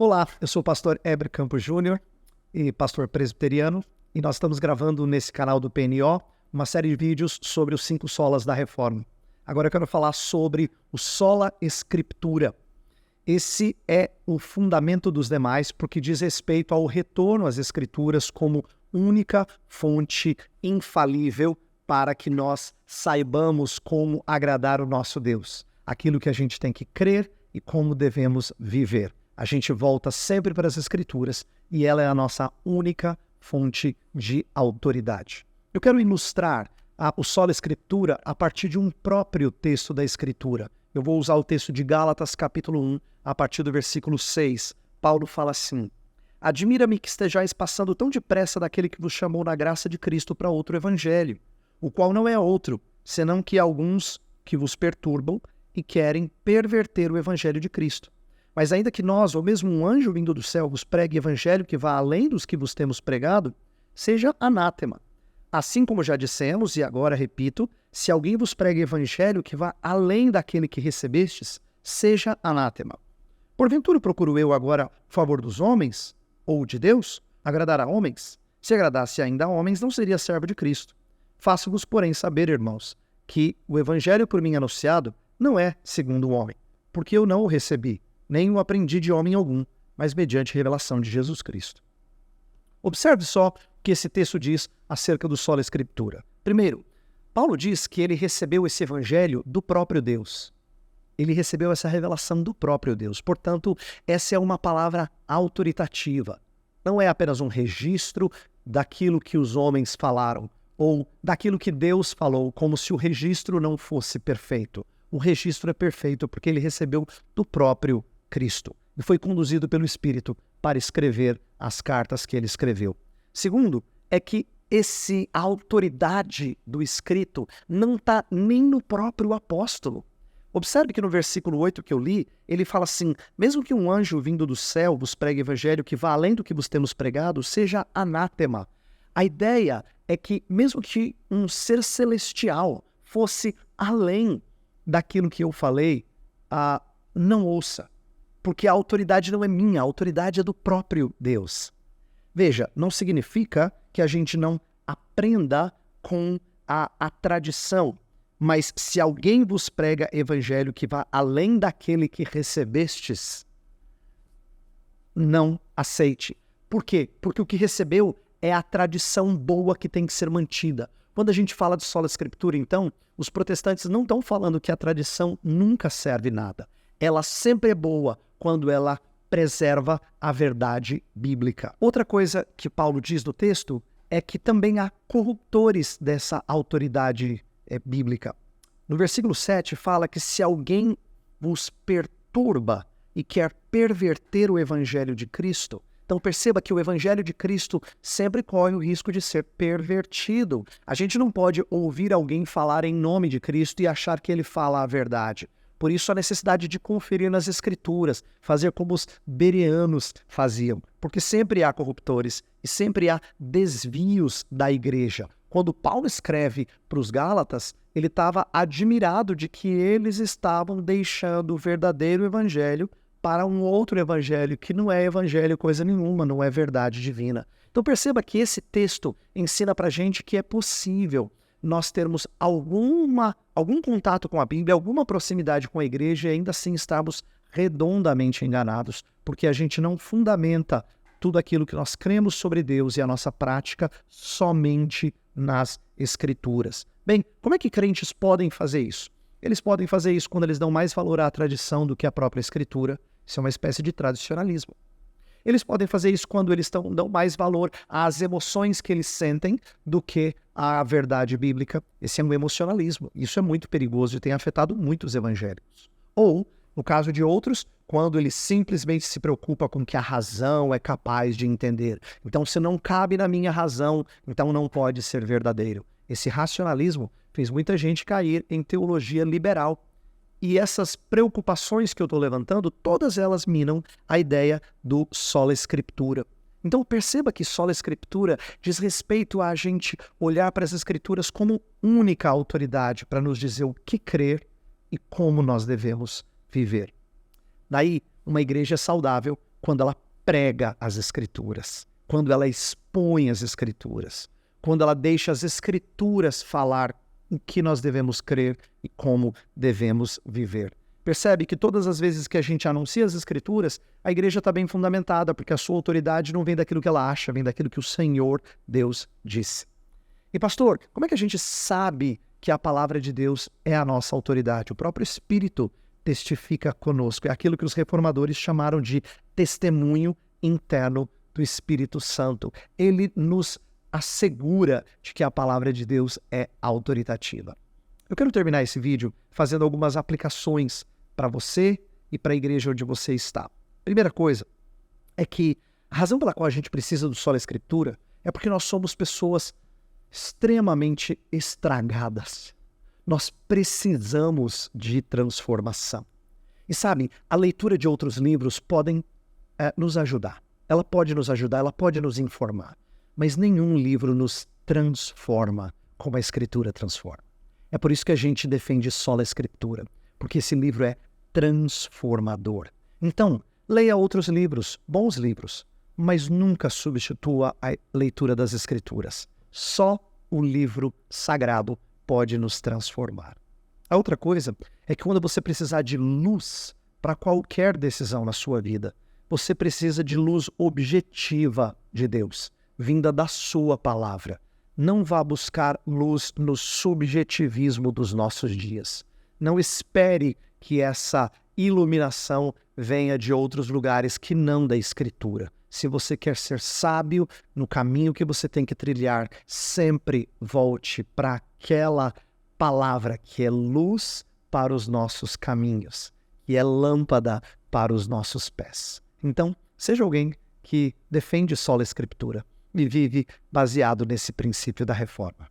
Olá, eu sou o pastor Heber Campos Júnior e pastor presbiteriano, e nós estamos gravando nesse canal do PNO uma série de vídeos sobre os 5 solas da Reforma. Agora eu quero falar sobre o sola scriptura. Esse é o fundamento dos demais porque diz respeito ao retorno às Escrituras como única fonte infalível para que nós saibamos como agradar o nosso Deus, aquilo que a gente tem que crer e como devemos viver. A gente volta sempre para as Escrituras e ela é a nossa única fonte de autoridade. Eu quero ilustrar o sola scriptura a partir de um próprio texto da Escritura. Eu vou usar o texto de Gálatas, capítulo 1, a partir do versículo 6. Paulo fala assim: Admira-me que estejais passando tão depressa daquele que vos chamou na graça de Cristo para outro evangelho, o qual não é outro, senão que alguns que vos perturbam e querem perverter o evangelho de Cristo. Mas ainda que nós, ou mesmo um anjo vindo do céu, vos pregue evangelho que vá além dos que vos temos pregado, seja anátema. Assim como já dissemos, e agora repito, se alguém vos pregue evangelho que vá além daquele que recebestes, seja anátema. Porventura procuro eu agora favor dos homens, ou de Deus, agradar a homens? Se agradasse ainda a homens, não seria servo de Cristo. Faço-vos, porém, saber, irmãos, que o evangelho por mim anunciado não é segundo o homem, porque eu não o recebi, nem o aprendi de homem algum, mas mediante revelação de Jesus Cristo. Observe só o que esse texto diz acerca do sola scriptura. Primeiro, Paulo diz que ele recebeu esse evangelho do próprio Deus. Ele recebeu essa revelação do próprio Deus. Portanto, essa é uma palavra autoritativa. Não é apenas um registro daquilo que os homens falaram, ou daquilo que Deus falou, como se o registro não fosse perfeito. O registro é perfeito porque ele recebeu do próprio Cristo e foi conduzido pelo Espírito para escrever as cartas que ele escreveu. Segundo, é que a autoridade do escrito não está nem no próprio apóstolo. Observe que no versículo 8 que eu li, ele fala assim: mesmo que um anjo vindo do céu vos pregue evangelho que vá além do que vos temos pregado, seja anátema. A ideia é que mesmo que um ser celestial fosse além daquilo que eu falei, não ouça. Porque a autoridade não é minha, a autoridade é do próprio Deus. Veja, não significa que a gente não aprenda com a tradição, mas se alguém vos prega evangelho que vá além daquele que recebestes, não aceite. Por quê? Porque o que recebeu é a tradição boa que tem que ser mantida. Quando a gente fala de sola scriptura, então, os protestantes não estão falando que a tradição nunca serve nada. Ela sempre é boa quando ela preserva a verdade bíblica. Outra coisa que Paulo diz no texto é que também há corruptores dessa autoridade bíblica. No versículo 7 fala que se alguém vos perturba e quer perverter o evangelho de Cristo, então perceba que o evangelho de Cristo sempre corre o risco de ser pervertido. A gente não pode ouvir alguém falar em nome de Cristo e achar que ele fala a verdade. Por isso a necessidade de conferir nas Escrituras, fazer como os bereanos faziam, porque sempre há corruptores e sempre há desvios da igreja. Quando Paulo escreve para os Gálatas, ele estava admirado de que eles estavam deixando o verdadeiro evangelho para um outro evangelho que não é evangelho coisa nenhuma, não é verdade divina. Então perceba que esse texto ensina para a gente que é possível nós termos algum contato com a Bíblia, alguma proximidade com a igreja e ainda assim estarmos redondamente enganados, porque a gente não fundamenta tudo aquilo que nós cremos sobre Deus e a nossa prática somente nas Escrituras. Bem, como é que crentes podem fazer isso? Eles podem fazer isso quando eles dão mais valor à tradição do que à própria Escritura. Isso é uma espécie de tradicionalismo. Eles podem fazer isso quando eles dão mais valor às emoções que eles sentem do que à verdade bíblica. Esse é um emocionalismo. Isso é muito perigoso e tem afetado muitos evangélicos. Ou, no caso de outros, quando ele simplesmente se preocupa com o que a razão é capaz de entender. Então, se não cabe na minha razão, então não pode ser verdadeiro. Esse racionalismo fez muita gente cair em teologia liberal. E essas preocupações que eu estou levantando, todas elas minam a ideia do sola scriptura. Então perceba que sola scriptura diz respeito a gente olhar para as Escrituras como única autoridade para nos dizer o que crer e como nós devemos viver. Daí, uma igreja saudável quando ela prega as Escrituras, quando ela expõe as Escrituras, quando ela deixa as Escrituras falar o que nós devemos crer e como devemos viver. Percebe que todas as vezes que a gente anuncia as Escrituras, a igreja está bem fundamentada, porque a sua autoridade não vem daquilo que ela acha, vem daquilo que o Senhor Deus disse. E pastor, como é que a gente sabe que a palavra de Deus é a nossa autoridade? O próprio Espírito testifica conosco. É aquilo que os reformadores chamaram de testemunho interno do Espírito Santo. Ele nos assegura de que a palavra de Deus é autoritativa. Eu quero terminar esse vídeo fazendo algumas aplicações para você e para a igreja onde você está. Primeira coisa é que a razão pela qual a gente precisa do Sola Escritura é porque nós somos pessoas extremamente estragadas. Nós precisamos de transformação. E sabe, a leitura de outros livros podem nos ajudar. Ela pode nos ajudar, ela pode nos informar. Mas nenhum livro nos transforma como a Escritura transforma. É por isso que a gente defende Sola Escritura, porque esse livro é transformador. Então, leia outros livros, bons livros, mas nunca substitua a leitura das Escrituras. Só o livro sagrado pode nos transformar. A outra coisa é que quando você precisar de luz para qualquer decisão na sua vida, você precisa de luz objetiva de Deus, vinda da sua palavra. Não vá buscar luz no subjetivismo dos nossos dias. Não espere que essa iluminação venha de outros lugares que não da Escritura. Se você quer ser sábio no caminho que você tem que trilhar, sempre volte para aquela palavra que é luz para os nossos caminhos, que é lâmpada para os nossos pés. Então, seja alguém que defende sola Escritura e vive baseado nesse princípio da reforma.